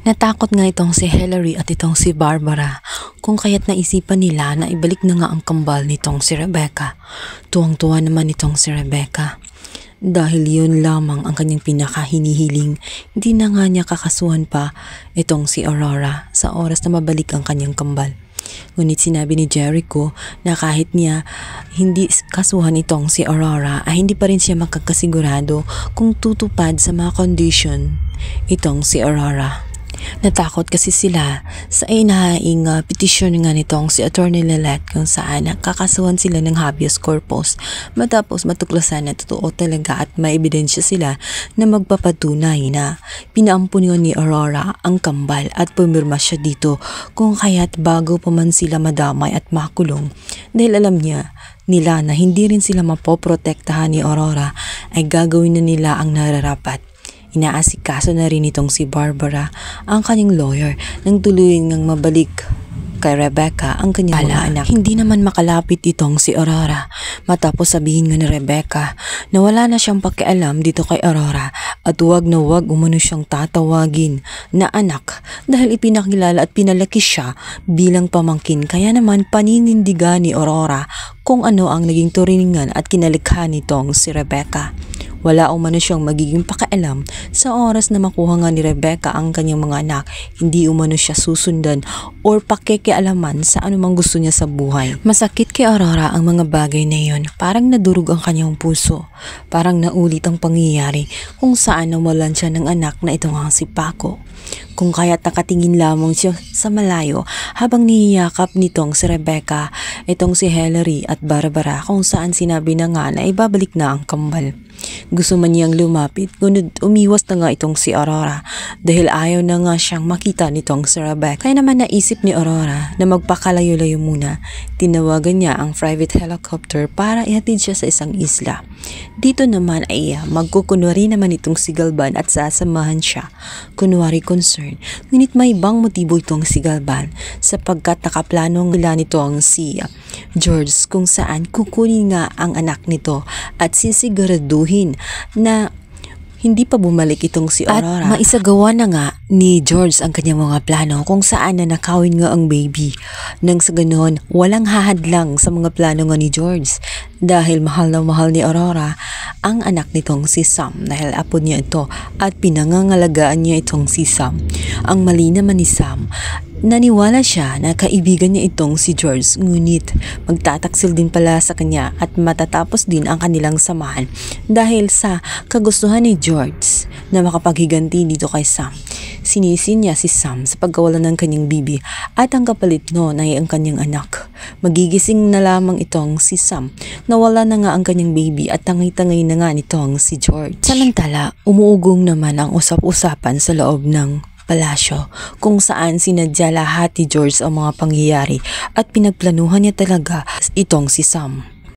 Natakot nga itong si Hillary at itong si Barbara kung kaya't naisipan nila na ibalik na nga ang kambal nitong si Rebecca. Tuwang-tuwa naman itong si Rebecca. Dahil yun lamang ang kanyang pinakahinihiling, hindi na nga niya kakasuhan pa itong si Aurora sa oras na mabalik ang kanyang kambal. Ngunit sinabi ni Jericho na kahit niya hindi kasuhan itong si Aurora ay hindi pa rin siya makakasigurado kung tutupad sa mga condition itong si Aurora. Natakot kasi sila sa inahaing petisyon nga nitong si Attorney Lilette kung saan kakasuhan sila ng habeas corpus matapos matuklasan na totoo talaga at may ebidensya sila na magpapatunay na pinaampun ni Aurora ang kambal at pumirma siya dito kung kaya't bago pa man sila madamay at makulong dahil alam nila na hindi rin sila mapoprotektahan ni Aurora ay gagawin na nila ang nararapat. Inaasikaso na rin itong si Barbara ang kanyang lawyer nang tuluyin ngang mabalik kay Rebecca ang kanyang mga anak. Hindi naman makalapit itong si Aurora matapos sabihin nga ni Rebecca na wala na siyang pakialam dito kay Aurora at huwag na huwag umano siyang tatawagin na anak dahil ipinakilala at pinalaki siya bilang pamangkin. Kaya naman paninindigan ni Aurora kung ano ang naging turingan at kinalikha nitong si Rebecca. Wala umano siyang magiging pakialam sa oras na makuha nga ni Rebecca ang kanyang mga anak. Hindi umano siya susundan or pakikialaman sa anumang gusto niya sa buhay. Masakit kay Aurora ang mga bagay na yun. Parang nadurog ang kanyang puso. Parang naulit ang pangyayari kung saan nawalan siya ng anak na ito nga si Paco. Kung kaya't nakatingin lamang siya sa malayo habang niyayakap nitong si Rebecca, itong si Hillary at Barbara kung saan sinabi na nga na ibabalik na ang kambal. Gusto man niyang lumapit, ngunit umiwas na nga itong si Aurora dahil ayaw na nga siyang makita nitong si Rebecca. Kaya naman naisip ni Aurora na magpakalayo-layo muna. Tinawagan niya ang private helicopter para ihatid siya sa isang isla. Dito naman ay magkukunwari naman itong si Galban at sasamahan siya. Kunwari concern. Ngunit may ibang motibo itong si Galban sapagkat nakaplano nila nitong si George kung saan kukunin nga ang anak nito at sisiguraduhin na hindi pa bumalik itong si Aurora. At maisagawa na nga ni George ang kanyang mga plano kung saan na nakawin nga ang baby. Nang sa ganoon, walang hahadlang sa mga plano nga ni George dahil mahal na mahal ni Aurora ang anak nitong si Sam dahil apo niya ito at pinangangalagaan niya itong si Sam. Ang mali naman ni Sam, naniwala siya na kaibigan niya itong si George ngunit magtataksil din pala sa kanya at matatapos din ang kanilang samahan dahil sa kagustuhan ni George na makapaghiganti dito kay Sam. Sinisi niya si Sam sa pagkawalan ng kanyang bibi at ang kapalit noon ay ang kanyang anak. Magigising na lamang itong si Sam. Nawala na nga ang kanyang baby at tangay-tangay na nga nitong si George. Samantala, umuugong naman ang usap-usapan sa loob ng palasyo kung saan sinadya lahat ni George ang mga pangyayari at pinagplanuhan niya talaga itong si Sam.